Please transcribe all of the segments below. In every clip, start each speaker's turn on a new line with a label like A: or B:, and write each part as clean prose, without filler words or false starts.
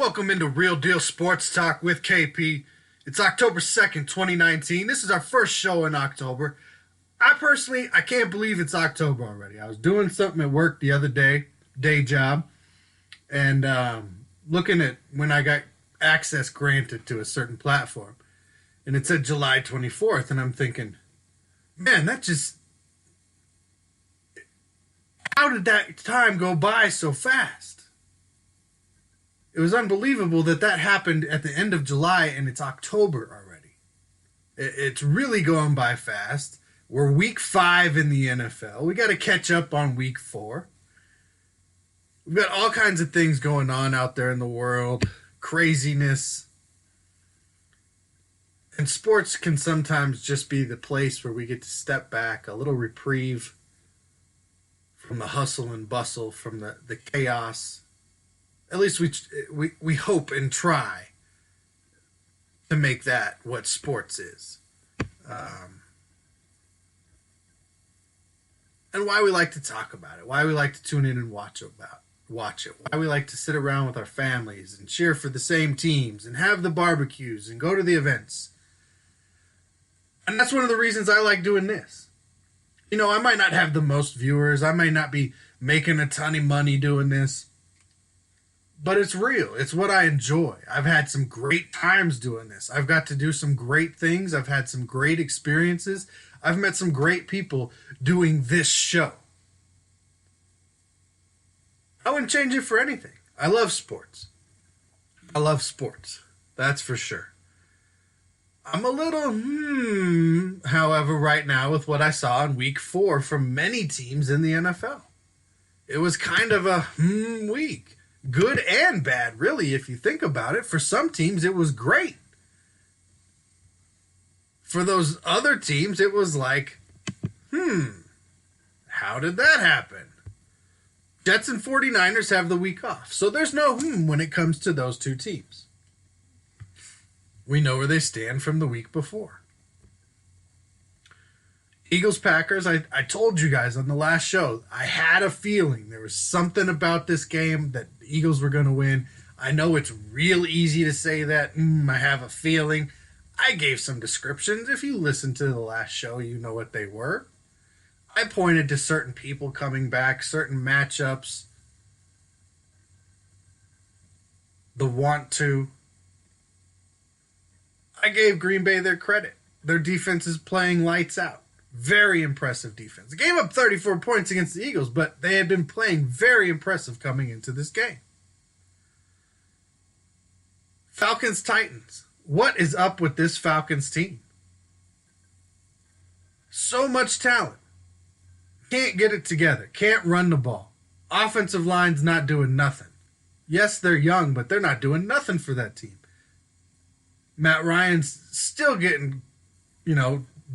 A: Welcome into Real Deal Sports Talk with KP. It's October 2nd, 2019. This is our first show in October. I can't believe it's October already. I was doing something at work the other day job, and looking at when I got access granted to a certain platform, and it said July 24th, and I'm thinking, man, how did that time go by so fast? It was unbelievable that happened at the end of July and it's October already. It's really going by fast. We're week 5 in the NFL. We got to catch up on week 4. We've got all kinds of things going on out there in the world. Craziness. And sports can sometimes just be the place where we get to step back, a little reprieve from the hustle and bustle, from the chaos. At least we hope and try to make that what sports is. And why we like to talk about it, why we like to tune in and watch it, why we like to sit around with our families and cheer for the same teams and have the barbecues and go to the events. And that's one of the reasons I like doing this. You know, I might not have the most viewers, I might not be making a ton of money doing this, but it's real. It's what I enjoy. I've had some great times doing this. I've got to do some great things. I've had some great experiences. I've met some great people doing this show. I wouldn't change it for anything. I love sports. That's for sure. I'm a little, however, right now with what I saw in week 4 from many teams in the NFL. It was kind of a week. Good and bad, really, if you think about it. For some teams, it was great. For those other teams, it was like, how did that happen? Jets and 49ers have the week off, so there's no when it comes to those two teams. We know where they stand from the week before. Eagles-Packers, I told you guys on the last show, I had a feeling there was something about this game that the Eagles were going to win. I know it's real easy to say that, I have a feeling. I gave some descriptions. If you listened to the last show, you know what they were. I pointed to certain people coming back, certain matchups, the want to. I gave Green Bay their credit. Their defense is playing lights out. Very impressive defense. They gave up 34 points against the Eagles, but they had been playing very impressive coming into this game. Falcons-Titans. What is up with this Falcons team? So much talent. Can't get it together. Can't run the ball. Offensive line's not doing nothing. Yes, they're young, but they're not doing nothing for that team. Matt Ryan's still getting,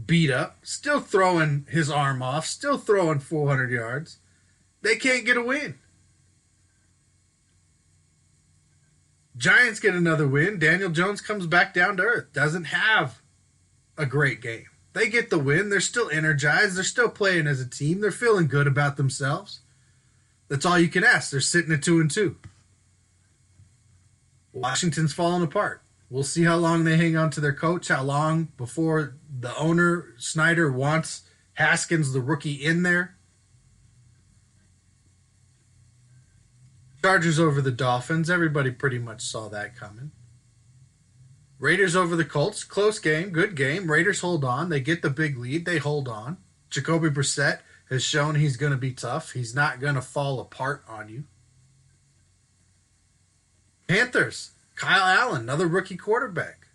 A: beat up, still throwing his arm off, still throwing 400 yards. They can't get a win. Giants get another win. Daniel Jones comes back down to earth. Doesn't have a great game. They get the win. They're still energized. They're still playing as a team. They're feeling good about themselves. That's all you can ask. They're sitting at 2-2. Washington's falling apart. We'll see how long they hang on to their coach, how long before the owner, Snyder, wants Haskins, the rookie, in there. Chargers over the Dolphins. Everybody pretty much saw that coming. Raiders over the Colts. Close game, good game. Raiders hold on. They get the big lead. They hold on. Jacoby Brissett has shown he's going to be tough. He's not going to fall apart on you. Panthers. Kyle Allen, another rookie quarterback.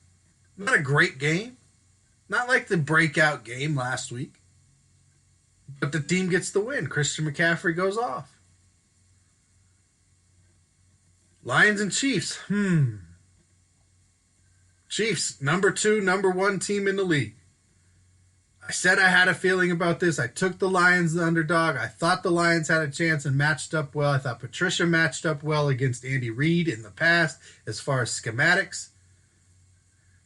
A: Not a great game. Not like the breakout game last week. But the team gets the win. Christian McCaffrey goes off. Lions and Chiefs. Chiefs, number 2, number 1 team in the league. I said I had a feeling about this. I took the Lions, the underdog. I thought the Lions had a chance and matched up well. I thought Patricia matched up well against Andy Reid in the past as far as schematics.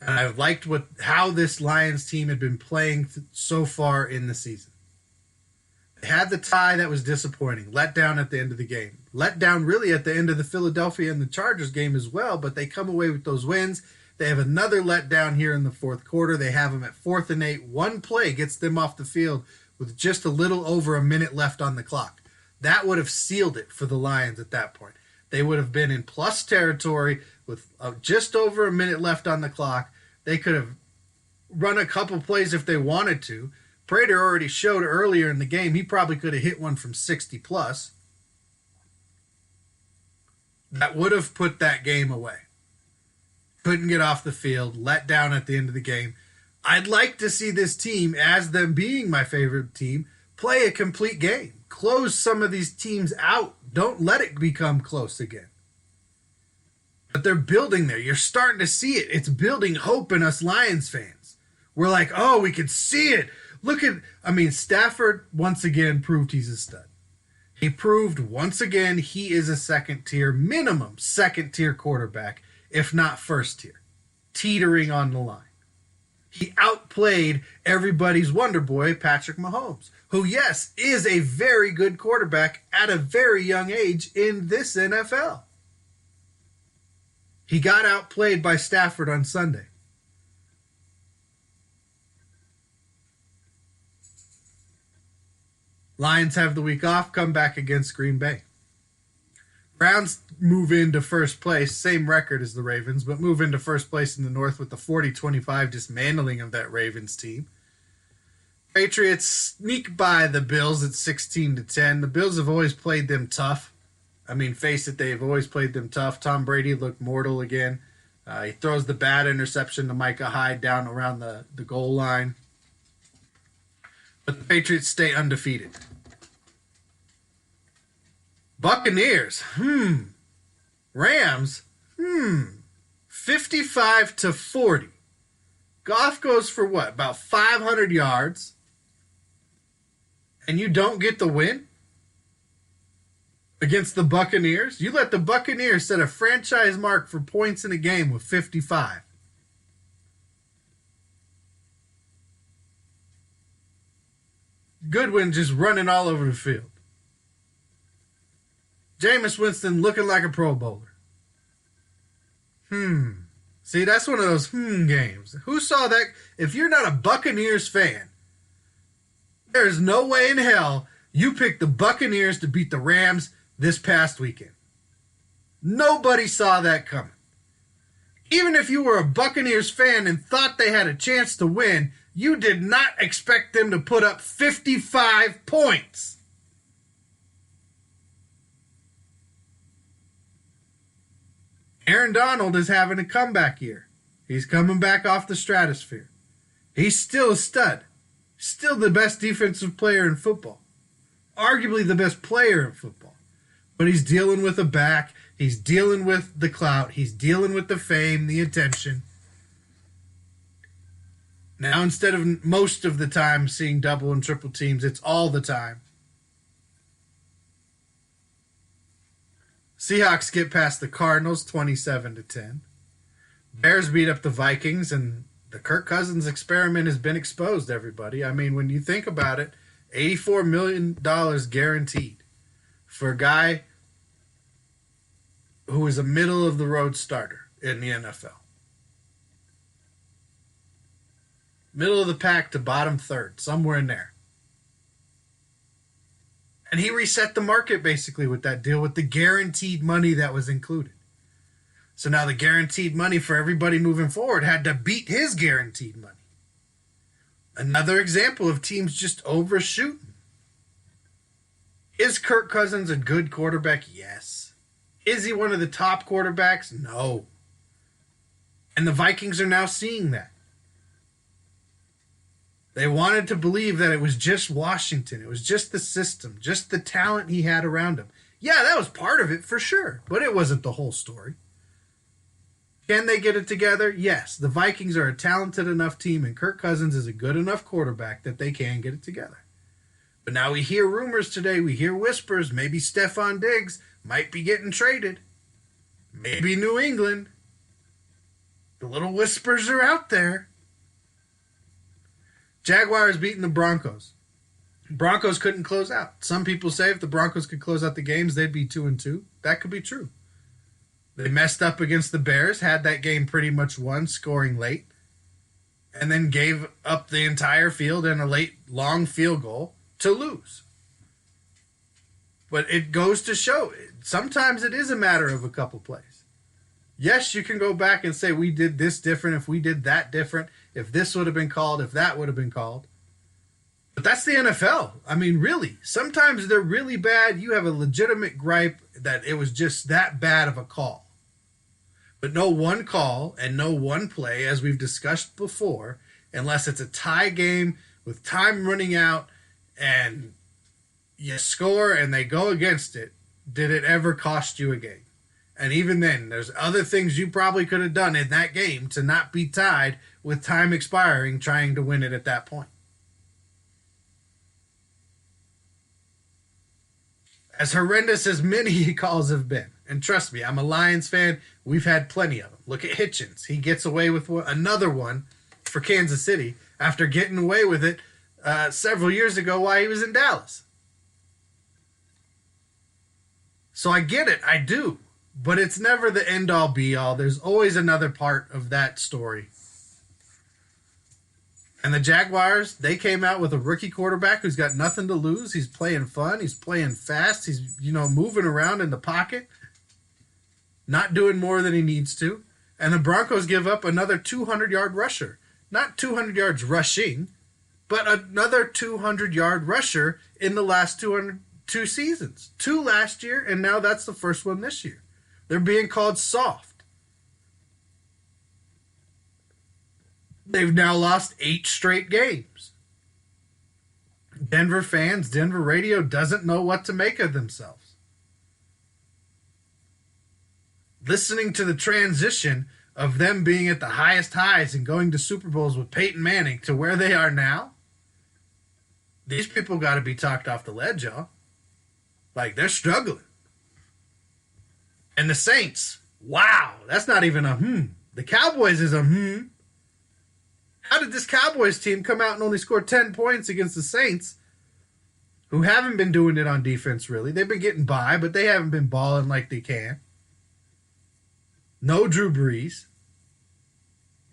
A: And I liked how this Lions team had been playing so far in the season. They had the tie that was disappointing. Let down at the end of the game. Let down really at the end of the Philadelphia and the Chargers game as well, but they come away with those wins. They have another letdown here in the fourth quarter. They have them at 4th and 8. One play gets them off the field with just a little over a minute left on the clock. That would have sealed it for the Lions at that point. They would have been in plus territory with just over a minute left on the clock. They could have run a couple plays if they wanted to. Prater already showed earlier in the game he probably could have hit one from 60 plus. That would have put that game away. Couldn't get off the field, let down at the end of the game. I'd like to see this team, as them being my favorite team, play a complete game. Close some of these teams out. Don't let it become close again. But they're building there. You're starting to see it. It's building hope in us Lions fans. We're like, oh, we can see it. Stafford once again proved he's a stud. He proved once again he is a minimum second tier quarterback, if not first tier, teetering on the line. He outplayed everybody's wonder boy, Patrick Mahomes, who, yes, is a very good quarterback at a very young age in this NFL. He got outplayed by Stafford on Sunday. Lions have the week off, come back against Green Bay. Browns move into first place, same record as the Ravens, but move into first place in the North with the 40-25 dismantling of that Ravens team. Patriots sneak by the Bills at 16-10. The Bills have always played them tough. Face it, they've always played them tough. Tom Brady looked mortal again. He throws the bad interception to Micah Hyde down around the goal line. But the Patriots stay undefeated. Buccaneers, Rams, 55-40. Goff goes for what? About 500 yards. And you don't get the win? Against the Buccaneers? You let the Buccaneers set a franchise mark for points in a game with 55. Goodwin just running all over the field. Jameis Winston looking like a Pro Bowler. See, that's one of those games. Who saw that? If you're not a Buccaneers fan, there is no way in hell you picked the Buccaneers to beat the Rams this past weekend. Nobody saw that coming. Even if you were a Buccaneers fan and thought they had a chance to win, you did not expect them to put up 55 points. Aaron Donald is having a comeback year. He's coming back off the stratosphere. He's still a stud. Still the best defensive player in football. Arguably the best player in football. But he's dealing with a back. He's dealing with the clout. He's dealing with the fame, the attention. Now, instead of most of the time seeing double and triple teams, it's all the time. Seahawks get past the Cardinals 27-10. Bears beat up the Vikings, and the Kirk Cousins experiment has been exposed, everybody. When you think about it, $84 million guaranteed for a guy who is a middle-of-the-road starter in the NFL. Middle of the pack to bottom third, somewhere in there. And he reset the market basically with that deal with the guaranteed money that was included. So now the guaranteed money for everybody moving forward had to beat his guaranteed money. Another example of teams just overshooting. Is Kirk Cousins a good quarterback? Yes. Is he one of the top quarterbacks? No. And the Vikings are now seeing that. They wanted to believe that it was just Washington. It was just the system, just the talent he had around him. Yeah, that was part of it for sure, but it wasn't the whole story. Can they get it together? Yes. The Vikings are a talented enough team, and Kirk Cousins is a good enough quarterback that they can get it together. But now we hear rumors today. We hear whispers. Maybe Stephon Diggs might be getting traded. Maybe New England. The little whispers are out there. Jaguars beating the Broncos Broncos couldn't close out. Some people say if the Broncos could close out the games, they'd be 2-2. That could be true. They messed up against the Bears, had that game pretty much won, scoring late, and then gave up the entire field and a late, long field goal to lose. But it goes to show, sometimes it is a matter of a couple plays. Yes, you can go back and say we did this different, if we did that different, if this would have been called, if that would have been called. But that's the NFL. I mean, really, sometimes they're really bad. You have a legitimate gripe that it was just that bad of a call. But no one call and no one play, as we've discussed before, unless it's a tie game with time running out and you score and they go against it, did it ever cost you a game? And even then, there's other things you probably could have done in that game to not be tied with time expiring trying to win it at that point. As horrendous as many calls have been, and trust me, I'm a Lions fan, we've had plenty of them. Look at Hitchens. He gets away with another one for Kansas City after getting away with it several years ago while he was in Dallas. So I get it, I do. But it's never the end-all, be-all. There's always another part of that story. And the Jaguars, they came out with a rookie quarterback who's got nothing to lose. He's playing fun. He's playing fast. He's, moving around in the pocket, not doing more than he needs to. And the Broncos give up another 200-yard rusher. Not 200 yards rushing, but another 200-yard rusher in the last two seasons. 2 last year, and now that's the first one this year. They're being called soft. They've now lost 8 straight games. Denver fans, Denver radio doesn't know what to make of themselves. Listening to the transition of them being at the highest highs and going to Super Bowls with Peyton Manning to where they are now, these people got to be talked off the ledge, y'all. Like, they're struggling. And the Saints, wow, that's not even a The Cowboys is a How did this Cowboys team come out and only score 10 points against the Saints, who haven't been doing it on defense, really? They've been getting by, but they haven't been balling like they can. No Drew Brees.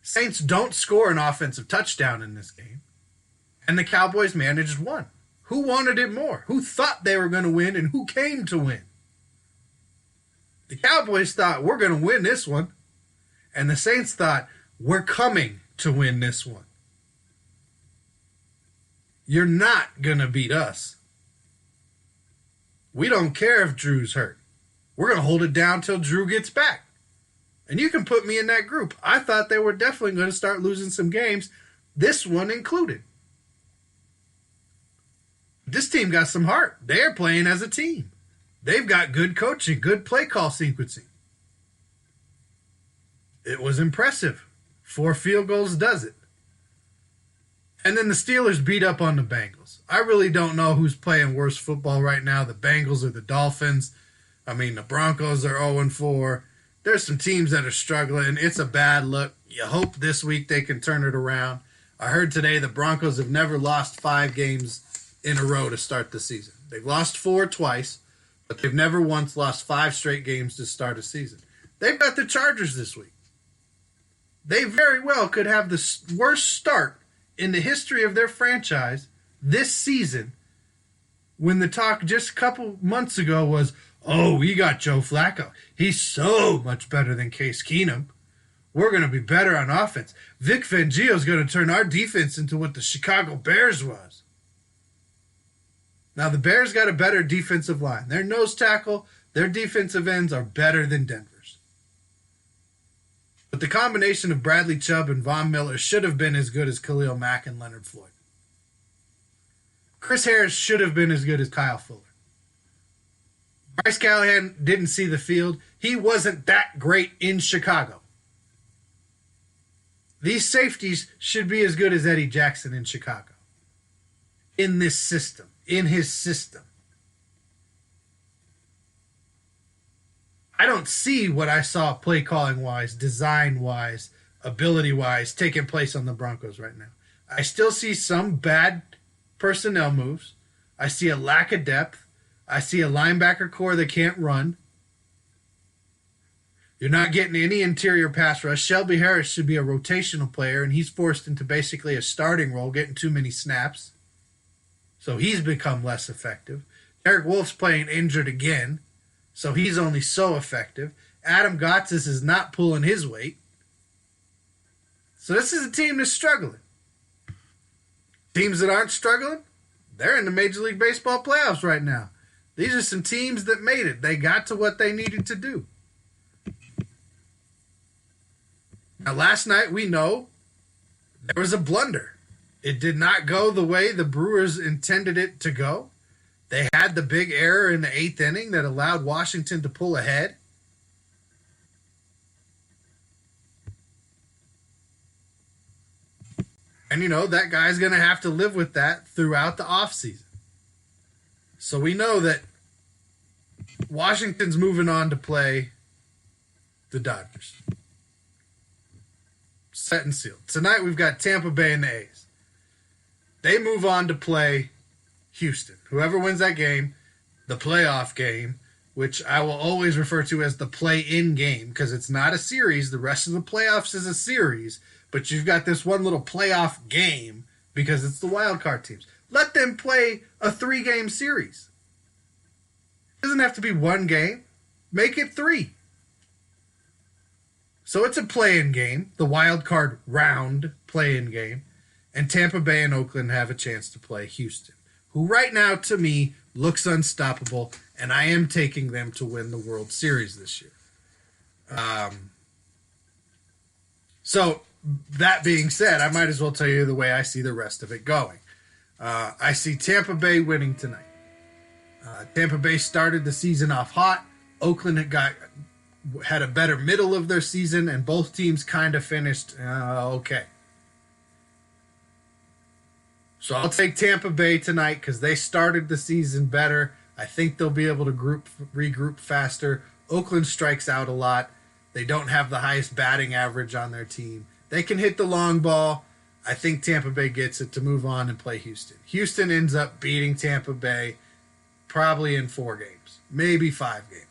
A: Saints don't score an offensive touchdown in this game. And the Cowboys managed one. Who wanted it more? Who thought they were going to win and who came to win? The Cowboys thought, we're going to win this one. And the Saints thought, we're coming to win this one. You're not going to beat us. We don't care if Drew's hurt. We're going to hold it down till Drew gets back. And you can put me in that group. I thought they were definitely going to start losing some games, this one included. This team got some heart. They're playing as a team. They've got good coaching, good play call sequencing. It was impressive. 4 field goals does it. And then the Steelers beat up on the Bengals. I really don't know who's playing worse football right now, the Bengals or the Dolphins. I mean, the Broncos are 0-4. There's some teams that are struggling. It's a bad look. You hope this week they can turn it around. I heard today the Broncos have never lost 5 games in a row to start the season. They've lost 4 twice, but they've never once lost 5 straight games to start a season. They've got the Chargers this week. They very well could have the worst start in the history of their franchise this season, when the talk just a couple months ago was, oh, we got Joe Flacco. He's so much better than Case Keenum. We're going to be better on offense. Vic Fangio's going to turn our defense into what the Chicago Bears was. Now, the Bears got a better defensive line. Their nose tackle, their defensive ends are better than Denver's. But the combination of Bradley Chubb and Von Miller should have been as good as Khalil Mack and Leonard Floyd. Chris Harris should have been as good as Kyle Fuller. Bryce Callahan didn't see the field. He wasn't that great in Chicago. These safeties should be as good as Eddie Jackson in Chicago. In this system. In his system. I don't see what I saw play calling wise, design wise, ability wise taking place on the Broncos right now. I still see some bad personnel moves. I see a lack of depth. I see a linebacker core that can't run. You're not getting any interior pass rush. Shelby Harris should be a rotational player, and he's forced into basically a starting role, getting too many snaps. So he's become less effective. Derek Wolf's playing injured again, so he's only so effective. Adam Gotsis is not pulling his weight. So this is a team that's struggling. Teams that aren't struggling, they're in the Major League Baseball playoffs right now. These are some teams that made it. They got to what they needed to do. Now, last night, we know there was a blunder. It did not go the way the Brewers intended it to go. They had the big error in the 8th inning that allowed Washington to pull ahead. And, that guy's going to have to live with that throughout the offseason. So we know that Washington's moving on to play the Dodgers. Set and sealed. Tonight we've got Tampa Bay and the A's. They move on to play Houston. Whoever wins that game, the playoff game, which I will always refer to as the play-in game because it's not a series. The rest of the playoffs is a series, but you've got this one little playoff game because it's the wild card teams. Let them play a 3-game series. It doesn't have to be one game. Make it 3. So it's a play-in game, the wild card round play-in game, and Tampa Bay and Oakland have a chance to play Houston, who right now, to me, looks unstoppable, and I am taking them to win the World Series this year. So that being said, I might as well tell you the way I see the rest of it going. I see Tampa Bay winning tonight. Tampa Bay started the season off hot. Oakland had a better middle of their season, and both teams kind of finished okay. So I'll take Tampa Bay tonight because they started the season better. I think they'll be able to regroup faster. Oakland strikes out a lot. They don't have the highest batting average on their team. They can hit the long ball. I think Tampa Bay gets it to move on and play Houston. Houston ends up beating Tampa Bay probably in 4 games, maybe 5 games.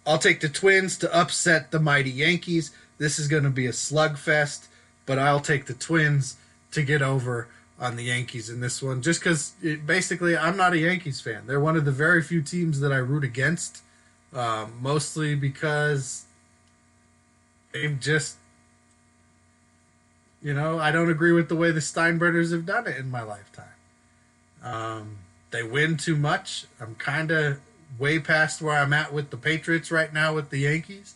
A: I'll take the Twins to upset the mighty Yankees. This is going to be a slugfest, but I'll take the Twins to get over on the Yankees in this one, just because basically I'm not a Yankees fan. They're one of the very few teams that I root against, mostly because they've just, I don't agree with the way the Steinbrenners have done it in my lifetime. They win too much. I'm kind of way past where I'm at with the Patriots right now with the Yankees.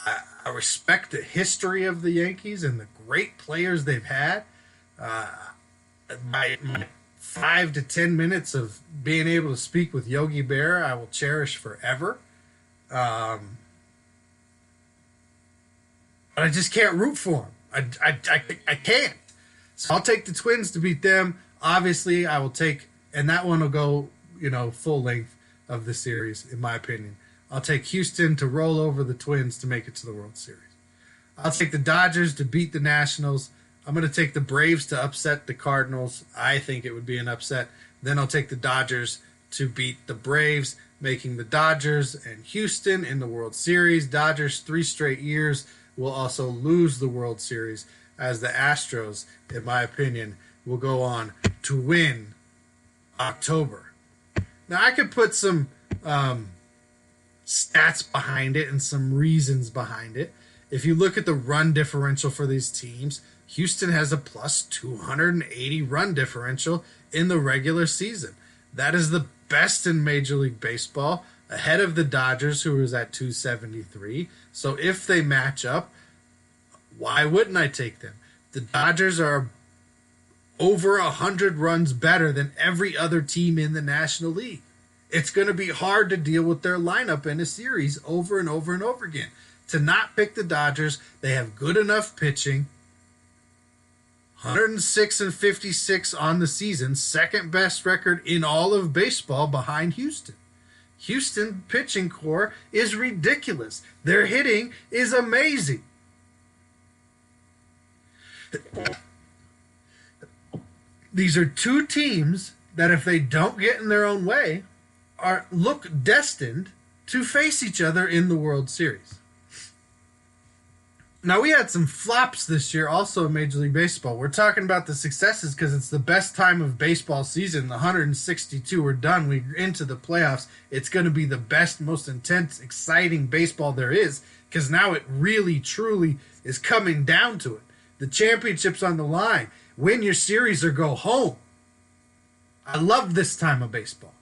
A: I respect the history of the Yankees and the great players they've had. My 5 to 10 minutes of being able to speak with Yogi Berra, I will cherish forever. But I just can't root for them. I can't. So I'll take the Twins to beat them. Obviously, I will take, and that one will go, full length of the series, in my opinion. I'll take Houston to roll over the Twins to make it to the World Series. I'll take the Dodgers to beat the Nationals. I'm going to take the Braves to upset the Cardinals. I think it would be an upset. Then I'll take the Dodgers to beat the Braves, making the Dodgers and Houston in the World Series. Dodgers 3 straight years will also lose the World Series, as the Astros, in my opinion, will go on to win October. Now, I could put some stats behind it and some reasons behind it. If you look at the run differential for these teams, Houston has a plus 280 run differential in the regular season. That is the best in Major League Baseball, ahead of the Dodgers, who is at 273. So if they match up, why wouldn't I take them? The Dodgers are over 100 runs better than every other team in the National League. It's going to be hard to deal with their lineup in a series over and over and over again. To not pick the Dodgers, they have good enough pitching. 106 and 56 on the season, second best record in all of baseball behind Houston. Houston pitching core is ridiculous. Their hitting is amazing. These are two teams that, if they don't get in their own way, look destined to face each other in the World Series. Now, we had some flops this year also in Major League Baseball. We're talking about the successes because it's the best time of baseball season. The 162 are done. We're into the playoffs. It's going to be the best, most intense, exciting baseball there is because now it really, truly is coming down to it. The championship's on the line. Win your series or go home. I love this time of baseball.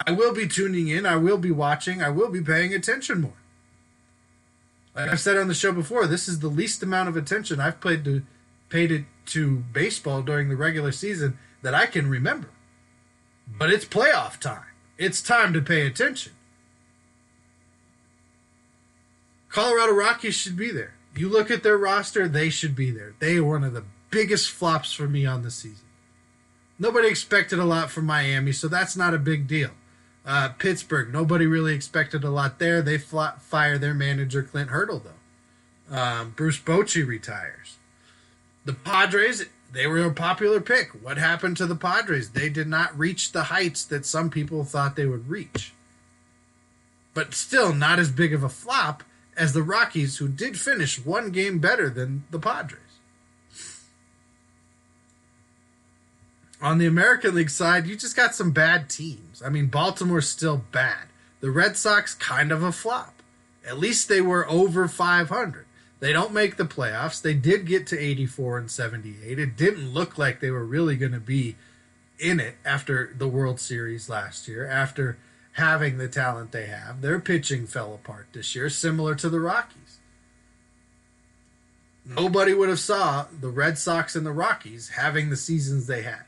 A: I will be tuning in. I will be watching. I will be paying attention more. Like I've said on the show before, this is the least amount of attention I've paid it to baseball during the regular season that I can remember. But it's playoff time. It's time to pay attention. Colorado Rockies should be there. You look at their roster, they should be there. They are one of the biggest flops for me on the season. Nobody expected a lot from Miami, so that's not a big deal. Pittsburgh, nobody really expected a lot there. They fire their manager, Clint Hurdle, though. Bruce Bochy retires. The Padres, they were a popular pick. What happened to the Padres? They did not reach the heights that some people thought they would reach. But still not as big of a flop as the Rockies, who did finish one game better than the Padres. On the American League side, you just got some bad teams. I mean, Baltimore's still bad. The Red Sox, kind of a flop. At least they were over 500. They don't make the playoffs. They did get to 84 and 78. It didn't look like they were really going to be in it after the World Series last year, after having the talent they have. Their pitching fell apart this year, similar to the Rockies. Nobody would have saw the Red Sox and the Rockies having the seasons they had.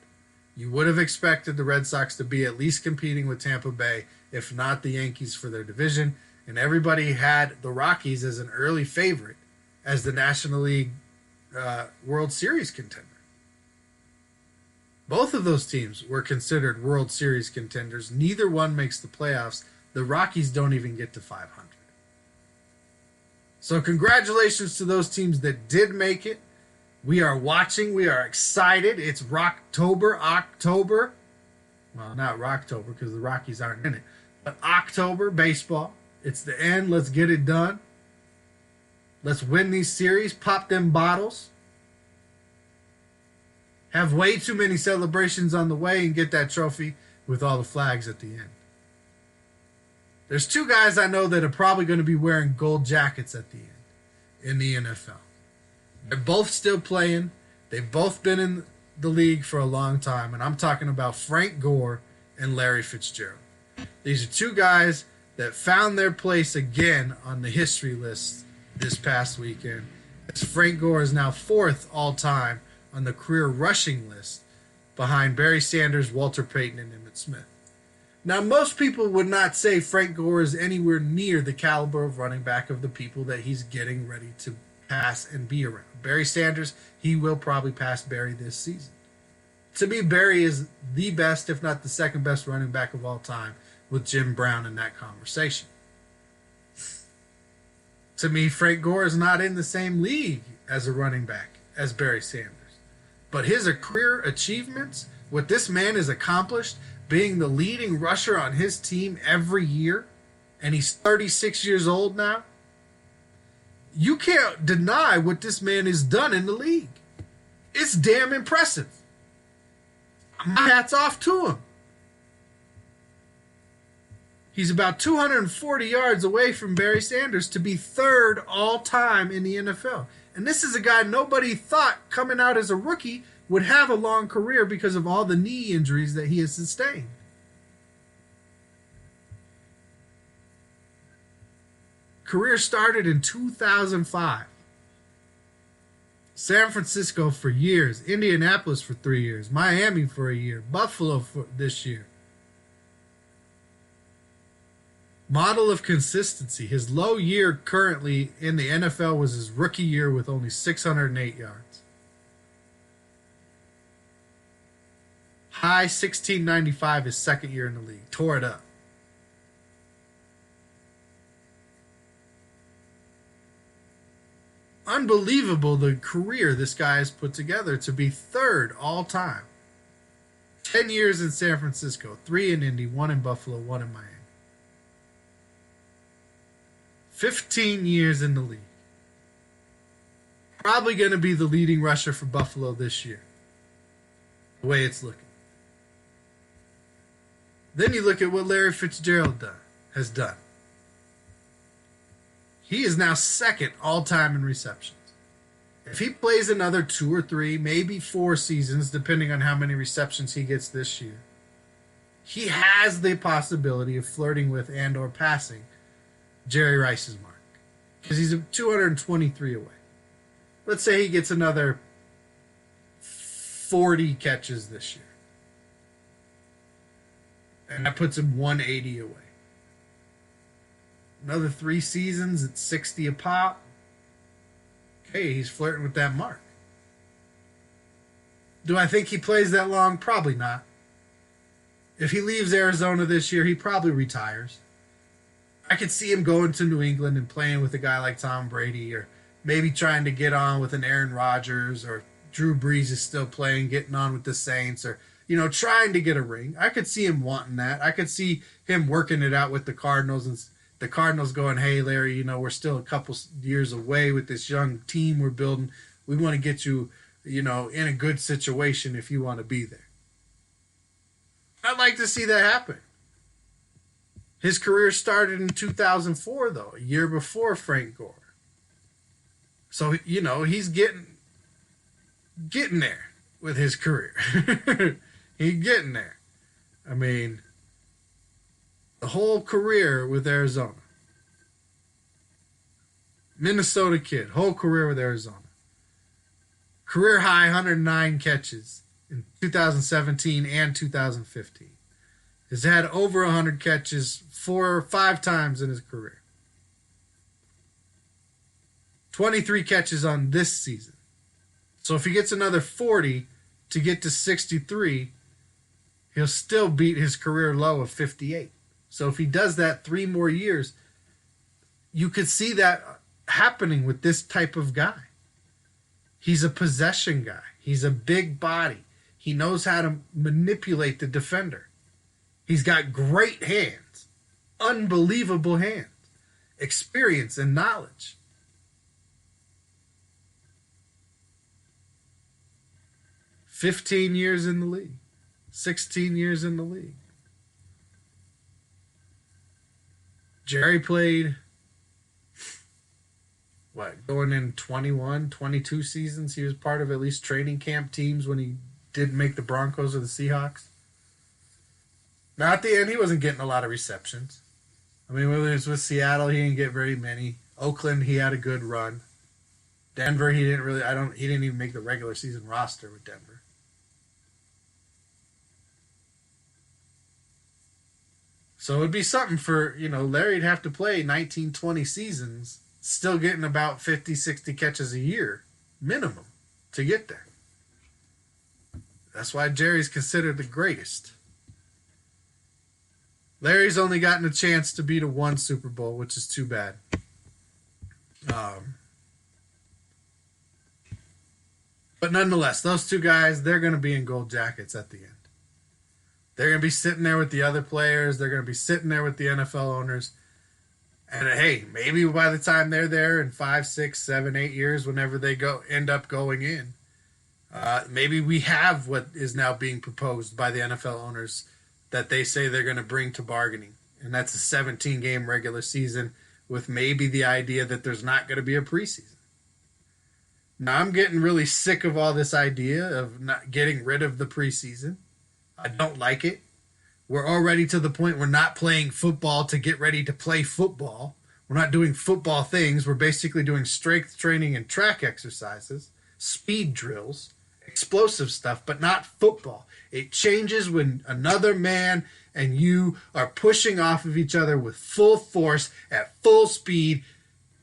A: You would have expected the Red Sox to be at least competing with Tampa Bay, if not the Yankees, for their division. And everybody had the Rockies as an early favorite as the National League World Series contender. Both of those teams were considered World Series contenders. Neither one makes the playoffs. The Rockies don't even get to 500. So congratulations to those teams that did make it. We are watching. We are excited. It's October. Well, not Rocktober because the Rockies aren't in it. But October baseball. It's the end. Let's get it done. Let's win these series. Pop them bottles. Have way too many celebrations on the way and get that trophy with all the flags at the end. There's two guys I know that are probably going to be wearing gold jackets at the end in the NFL. They're both still playing. They've both been in the league for a long time, and I'm talking about Frank Gore and Larry Fitzgerald. These are two guys that found their place again on the history list this past weekend. As Frank Gore is now fourth all-time on the career rushing list behind Barry Sanders, Walter Payton, and Emmitt Smith. Now, most people would not say Frank Gore is anywhere near the caliber of running back of the people that he's getting ready to pass and be around. Barry Sanders, he will probably pass Barry this season. To me, Barry is the best, if not the second best running back of all time, with Jim Brown in that conversation. To me, Frank Gore is not in the same league as a running back as Barry Sanders. But his career achievements, what this man has accomplished, being the leading rusher on his team every year, and he's 36 years old now, you can't deny what this man has done in the league. It's damn impressive. My hat's off to him. He's about 240 yards away from Barry Sanders to be third all-time in the NFL. And this is a guy nobody thought coming out as a rookie would have a long career because of all the knee injuries that he has sustained. Career started in 2005. San Francisco for years, Indianapolis for 3 years, Miami for a year, Buffalo for this year. Model of consistency. His low year currently in the NFL was his rookie year with only 608 yards. High 1695 his second year in the league. Tore it up. Unbelievable the career this guy has put together to be third all time 10 years in San Francisco, 3 in Indy, 1 in Buffalo, 1 in Miami. 15 years in the league. Probably going to be the leading rusher for Buffalo this year, the way it's looking. Then you look at what Larry Fitzgerald has done. He is now second all-time in receptions. If he plays another 2 or 3, maybe 4 seasons, depending on how many receptions he gets this year, he has the possibility of flirting with and or passing Jerry Rice's mark. Because he's 223 away. Let's say he gets another 40 catches this year. And that puts him 180 away. Another 3 seasons at 60 a pop. Okay, he's flirting with that mark. Do I think he plays that long? Probably not. If he leaves Arizona this year, he probably retires. I could see him going to New England and playing with a guy like Tom Brady, or maybe trying to get on with an Aaron Rodgers, or Drew Brees is still playing, getting on with the Saints, or, trying to get a ring. I could see him wanting that. I could see him working it out with the Cardinals, and the Cardinals going, hey, Larry, we're still a couple years away with this young team we're building. We want to get you, in a good situation if you want to be there. I'd like to see that happen. His career started in 2004, though, a year before Frank Gore. So, he's getting there with his career. He's getting there. I mean, the whole career with Arizona. Minnesota kid, whole career with Arizona. Career high 109 catches in 2017 and 2015. Has had over 100 catches 4 or 5 times in his career. 23 catches on this season. So if he gets another 40 to get to 63, he'll still beat his career low of 58. So if he does that 3 more years, you could see that happening with this type of guy. He's a possession guy. He's a big body. He knows how to manipulate the defender. He's got great hands, unbelievable hands, experience and knowledge. "15 years in the league, 16 years in the league. Jerry played, going in 21, 22 seasons. He was part of at least training camp teams when he didn't make the Broncos or the Seahawks. Now, at the end, he wasn't getting a lot of receptions. I mean, whether it was with Seattle, he didn't get very many. Oakland, he had a good run. Denver, he didn't even make the regular season roster with Denver. So it would be something for, Larry'd have to play 19, 20 seasons, still getting about 50, 60 catches a year, minimum, to get there. That's why Jerry's considered the greatest. Larry's only gotten a chance to be to 1 Super Bowl, which is too bad. But nonetheless, those 2 guys, they're going to be in gold jackets at the end. They're going to be sitting there with the other players. They're going to be sitting there with the NFL owners. And hey, maybe by the time they're there in 5, 6, 7, 8 years, whenever they end up going in, maybe we have what is now being proposed by the NFL owners that they say they're going to bring to bargaining. And that's a 17-game regular season with maybe the idea that there's not going to be a preseason. Now, I'm getting really sick of all this idea of not getting rid of the preseason. I don't like it. We're already to the point we're not playing football to get ready to play football. We're not doing football things. We're basically doing strength training and track exercises, speed drills, explosive stuff, but not football. It changes when another man and you are pushing off of each other with full force at full speed.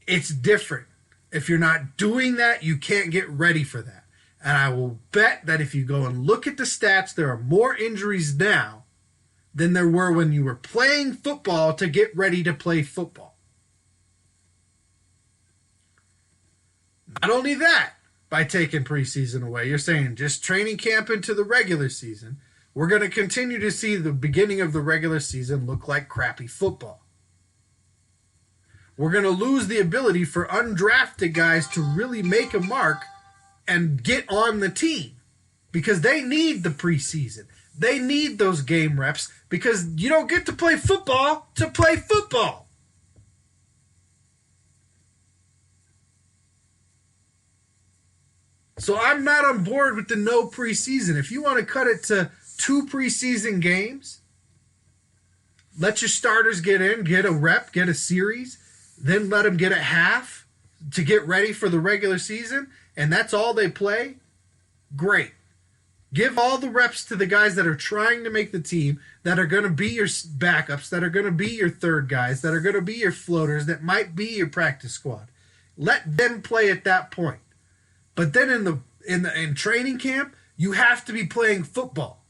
A: It's different. If you're not doing that, you can't get ready for that. And I will bet that if you go and look at the stats, there are more injuries now than there were when you were playing football to get ready to play football. Not only that, by taking preseason away, you're saying just training camp into the regular season, We're going to continue to see the beginning of the regular season look like crappy football. We're going to lose the ability for undrafted guys to really make a mark and get on the team because they need the preseason. They need those game reps because you don't get to play football to play football. So I'm not on board with the no preseason. If you want to cut it to 2 preseason games, let your starters get in, get a rep, get a series, then let them get a half to get ready for the regular season, and that's all they play, great. Give all the reps to the guys that are trying to make the team, that are going to be your backups, that are going to be your third guys, that are going to be your floaters, that might be your practice squad. Let them play at that point. But then in training camp, you have to be playing football.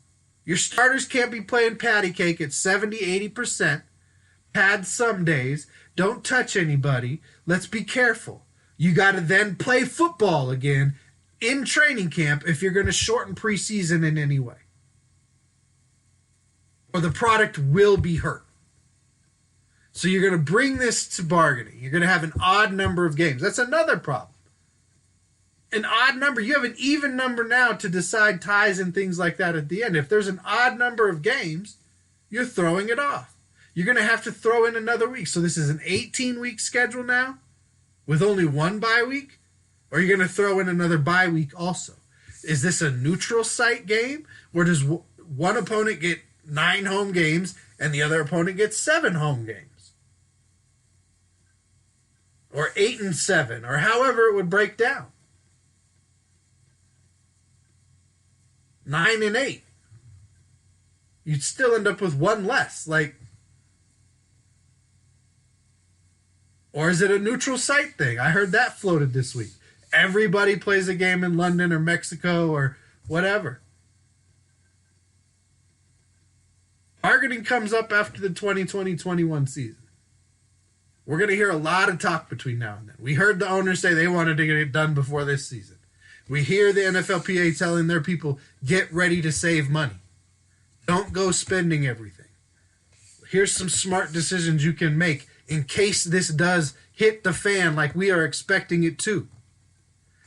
A: Your starters can't be playing patty cake at 70, 80%. Pad some days. Don't touch anybody. Let's be careful. You got to then play football again in training camp if you're going to shorten preseason in any way. Or the product will be hurt. So you're going to bring this to bargaining. You're going to have an odd number of games. That's another problem. An odd number. You have an even number now to decide ties and things like that at the end. If there's an odd number of games, you're throwing it off. You're going to have to throw in another week. So this is an 18-week schedule now with only 1 bye week? Or are you going to throw in another bye week also? Is this a neutral site game where does one opponent get 9 home games and the other opponent gets 7 home games? Or 8 and 7, or however it would break down. 9 and 8. You'd still end up with 1 less. Or is it a neutral site thing? I heard that floated this week. Everybody plays a game in London or Mexico or whatever. Bargaining comes up after the 2020-21 season. We're going to hear a lot of talk between now and then. We heard the owners say they wanted to get it done before this season. We hear the NFLPA telling their people, get ready to save money. Don't go spending everything. Here's some smart decisions you can make in case this does hit the fan like we are expecting it to.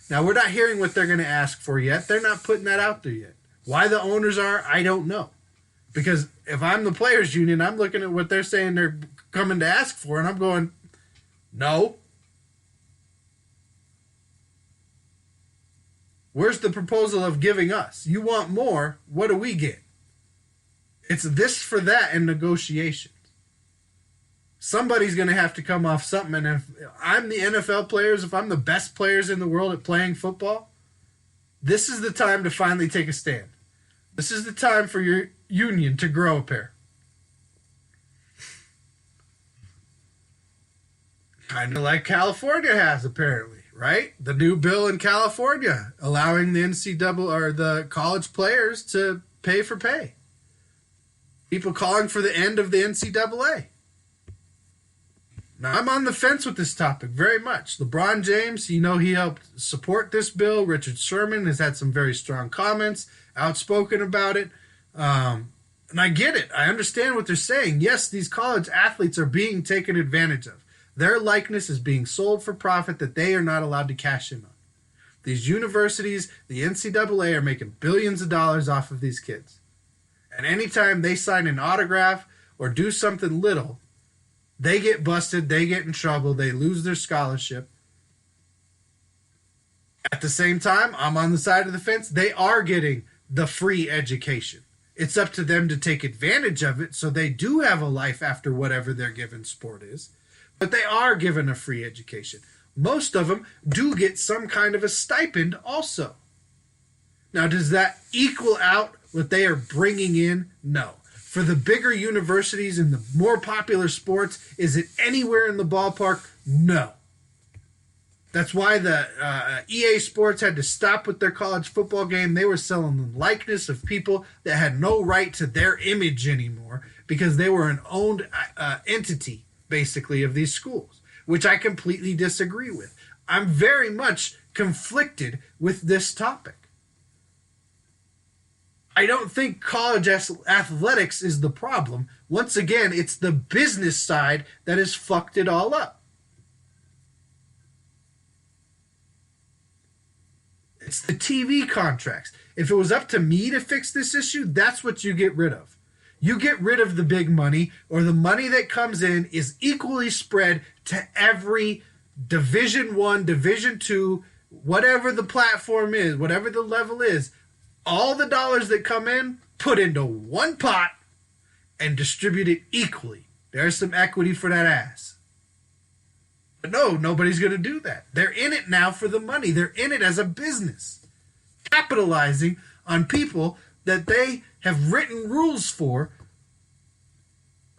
A: Now, we're not hearing what they're going to ask for yet. They're not putting that out there yet. Why the owners are, I don't know. Because if I'm the players union, I'm looking at what they're saying they're coming to ask for, and I'm going, no. Where's the proposal of giving us? You want more, what do we get? It's this for that in negotiations. Somebody's going to have to come off something, and if I'm the NFL players, if I'm the best players in the world at playing football, this is the time to finally take a stand. This is the time for your union to grow a pair. Kind of like California has, apparently, right? The new bill in California allowing the NCAA or the college players to pay for pay. People calling for the end of the NCAA. Now, I'm on the fence with this topic very much. LeBron James, he helped support this bill. Richard Sherman has had some very strong comments, outspoken about it. And I get it. I understand what they're saying. Yes, these college athletes are being taken advantage of. Their likeness is being sold for profit that they are not allowed to cash in on. These universities, the NCAA, are making billions of dollars off of these kids. And anytime they sign an autograph or do something little, they get busted, they get in trouble, they lose their scholarship. At the same time, I'm on the side of the fence. They are getting the free education. It's up to them to take advantage of it so they do have a life after whatever their given sport is. But they are given a free education. Most of them do get some kind of a stipend also. Now, does that equal out what they are bringing in? No. For the bigger universities and the more popular sports, is it anywhere in the ballpark? No. That's why the EA Sports had to stop with their college football game. They were selling the likeness of people that had no right to their image anymore because they were an owned entity, basically, of these schools, which I completely disagree with. I'm very much conflicted with this topic. I don't think college athletics is the problem. Once again, it's the business side that has fucked it all up. It's the TV contracts. If it was up to me to fix this issue, that's what you get rid of. You get rid of the big money, or the money that comes in is equally spread to every Division One, Division Two, whatever the platform is, whatever the level is. All the dollars that come in, put into one pot and distribute it equally. There's some equity for that ass. But no, nobody's going to do that. They're in it now for the money. They're in it as a business, capitalizing on people that they have written rules for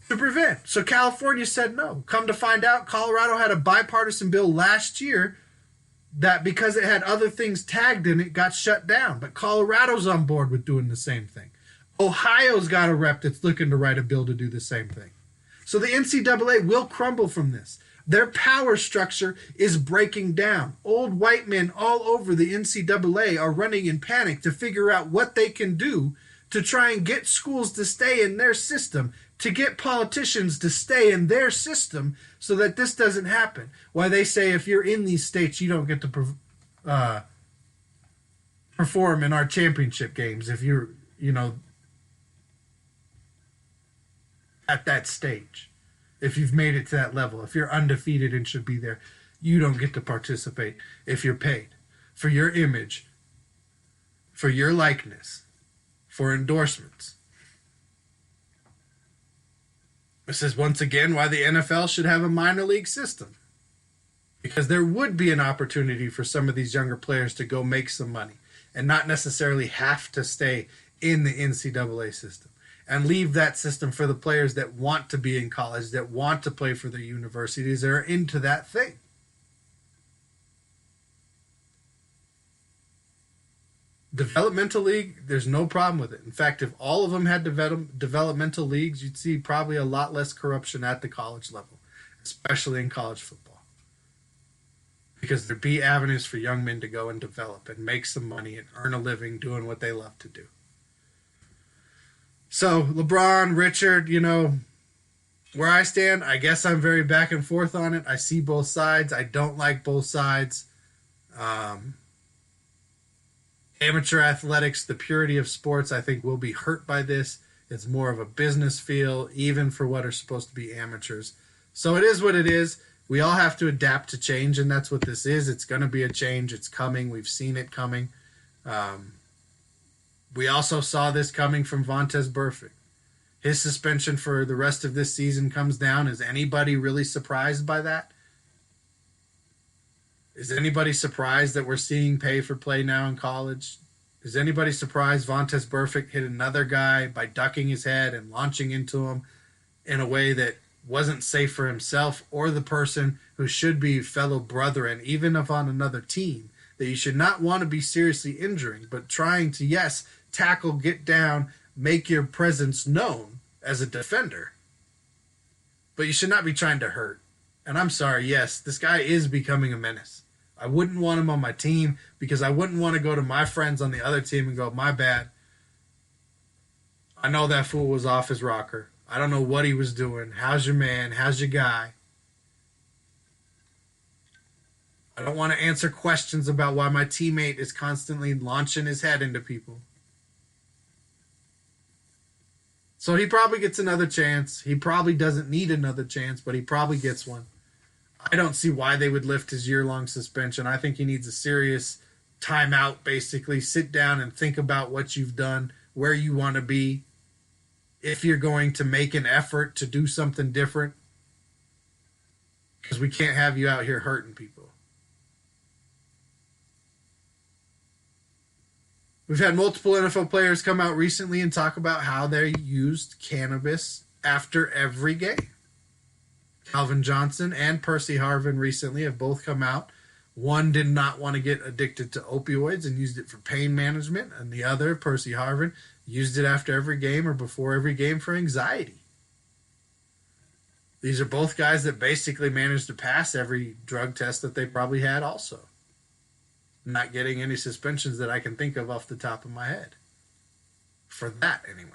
A: to prevent. So California said no. Come to find out, Colorado had a bipartisan bill last year that, because it had other things tagged in it, got shut down. But Colorado's on board with doing the same thing. Ohio's got a rep that's looking to write a bill to do the same thing. So the NCAA will crumble from this. Their power structure is breaking down. Old white men all over the NCAA are running in panic to figure out what they can do to try and get schools to stay in their system, to get politicians to stay in their system so that this doesn't happen. Why they say if you're in these states, you don't get to perform in our championship games if you're, at that stage. If you've made it to that level, if you're undefeated and should be there, you don't get to participate if you're paid for your image, for your likeness, for endorsements. This is once again why the NFL should have a minor league system. Because there would be an opportunity for some of these younger players to go make some money and not necessarily have to stay in the NCAA system. And leave that system for the players that want to be in college, that want to play for their universities, that are into that thing. Developmental league, there's no problem with it. In fact, if all of them had developmental leagues, you'd see probably a lot less corruption at the college level, especially in college football. Because there'd be avenues for young men to go and develop and make some money and earn a living doing what they love to do. So, LeBron, Richard, where I stand, I guess I'm very back and forth on it. I see both sides. I don't like both sides. Amateur athletics, the purity of sports, I think will be hurt by this. It's more of a business feel, even for what are supposed to be amateurs. So it is what it is. We all have to adapt to change, and that's what this is. It's going to be a change. It's coming. We've seen it coming. We also saw this coming from Vontaze Burfict. His suspension for the rest of this season comes down. Is anybody really surprised by that? Is anybody surprised that we're seeing pay for play now in college? Is anybody surprised Vontaze Burfict hit another guy by ducking his head and launching into him in a way that wasn't safe for himself or the person who should be fellow brethren, even if on another team, that you should not want to be seriously injuring, but trying to, yes, tackle, get down, make your presence known as a defender. But you should not be trying to hurt. And I'm sorry, yes, this guy is becoming a menace. I wouldn't want him on my team because I wouldn't want to go to my friends on the other team and go, my bad. I know that fool was off his rocker. I don't know what he was doing. How's your man? How's your guy? I don't want to answer questions about why my teammate is constantly launching his head into people. So he probably gets another chance. He probably doesn't need another chance, but he probably gets one. I don't see why they would lift his year-long suspension. I think he needs a serious timeout, basically. Sit down and think about what you've done, where you want to be, if you're going to make an effort to do something different. Because we can't have you out here hurting people. We've had multiple NFL players come out recently and talk about how they used cannabis after every game. Calvin Johnson and Percy Harvin recently have both come out. One did not want to get addicted to opioids and used it for pain management, and the other, Percy Harvin, used it after every game or before every game for anxiety. These are both guys that basically managed to pass every drug test that they probably had also. Not getting any suspensions that I can think of off the top of my head. for that anyway.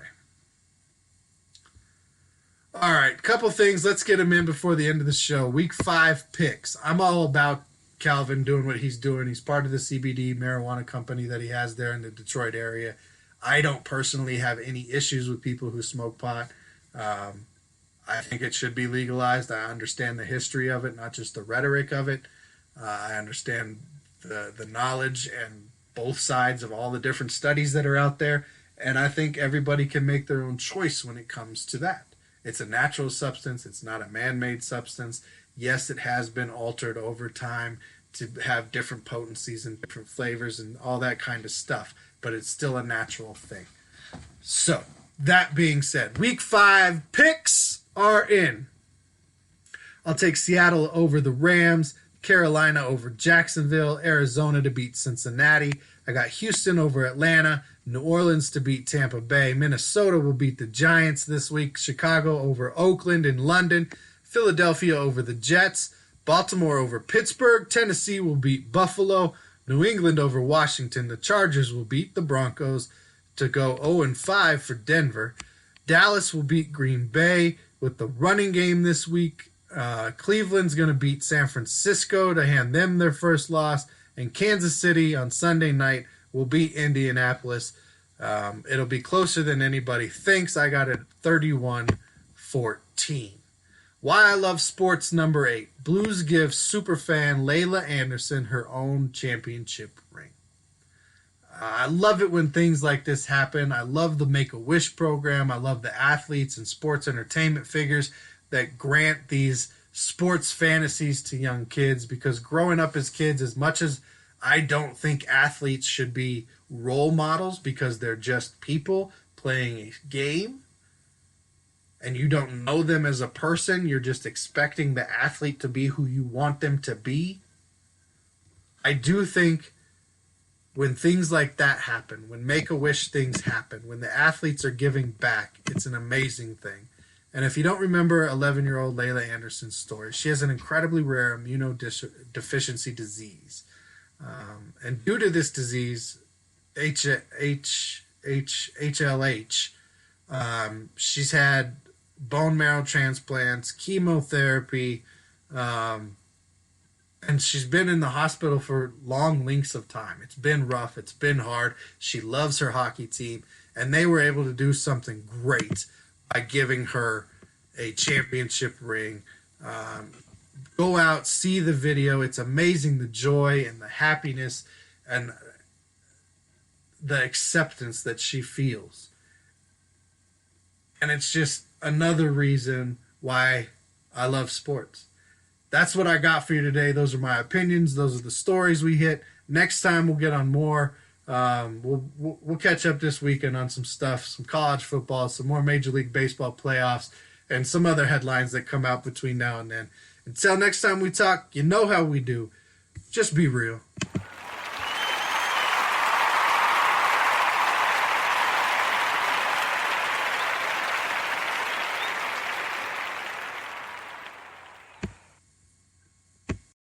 A: All right, couple things. Let's get them in before the end of the show. Week 5 picks. I'm all about Calvin doing what he's doing. He's part of the CBD marijuana company that he has there in the Detroit area. I don't personally have any issues with people who smoke pot. I think it should be legalized. I understand the history of it, not just the rhetoric of it. I understand the knowledge and both sides of all the different studies that are out there. And I think everybody can make their own choice when it comes to that. It's a natural substance. It's not a man-made substance. Yes, it has been altered over time to have different potencies and different flavors and all that kind of stuff, but it's still a natural thing. So, that being said, Week 5 picks are in. I'll take Seattle over the Rams, Carolina over Jacksonville, Arizona to beat Cincinnati. I got Houston over Atlanta, New Orleans to beat Tampa Bay. Minnesota will beat the Giants this week. Chicago over Oakland and London. Philadelphia over the Jets. Baltimore over Pittsburgh. Tennessee will beat Buffalo. New England over Washington. The Chargers will beat the Broncos to go 0-5 for Denver. Dallas will beat Green Bay with the running game this week. Cleveland's going to beat San Francisco to hand them their first loss. And Kansas City on Sunday night will beat Indianapolis. It'll be closer than anybody thinks. I got it 31-14. Why I love sports, number 8. Blues give superfan Layla Anderson her own championship ring. I love it when things like this happen. I love the Make-A-Wish program. I love the athletes and sports entertainment figures that grant these sports fantasies to young kids, because growing up as kids, as much as I don't think athletes should be role models because they're just people playing a game and you don't know them as a person, you're just expecting the athlete to be who you want them to be. I do think when things like that happen, when Make-A-Wish things happen, when the athletes are giving back, it's an amazing thing. And if you don't remember 11-year-old Layla Anderson's story, she has an incredibly rare immunodeficiency disease. And due to this disease, HLH, she's had bone marrow transplants, chemotherapy, and she's been in the hospital for long lengths of time. It's been rough. It's been hard. She loves her hockey team, and they were able to do something great by giving her a championship ring. Go out, see the video. It's amazing, the joy and the happiness and the acceptance that she feels. And it's just another reason why I love sports. That's what I got for you today. Those are my opinions. Those are the stories we hit. Next time we'll get on more. We'll catch up this weekend on some stuff, some college football, some more Major League Baseball playoffs, and some other headlines that come out between now and then. Until next time we talk, you know how we do. Just be real.